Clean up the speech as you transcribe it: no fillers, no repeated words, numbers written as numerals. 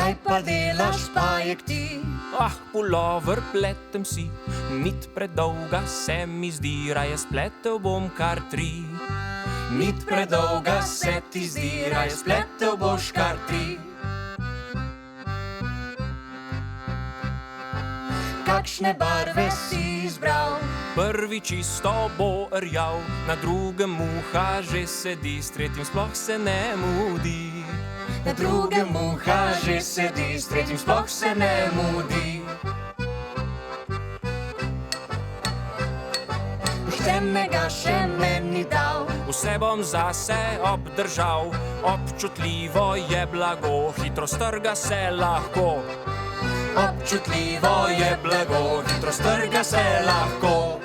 Kaj pa delaš, pajek ti? Ah, pulover pletem si, nit predolga se mi zdi, raje spletel bom kar 3. Nit predolga se ti zdi, raje spletel boš kar 3. Kakšne barve si izbral? Prvi čisto bo rjav, na drugem muha že sedi, s tretjim sploh se ne mudi. Na drugem muha že sedi, s tretjim sploh se ne mudi. Poštenega še meni dal, Vse bom zase obdržal, občutljivo je blago, hitro strga se lahko. občutljivo je blago, hitro strga se lahko.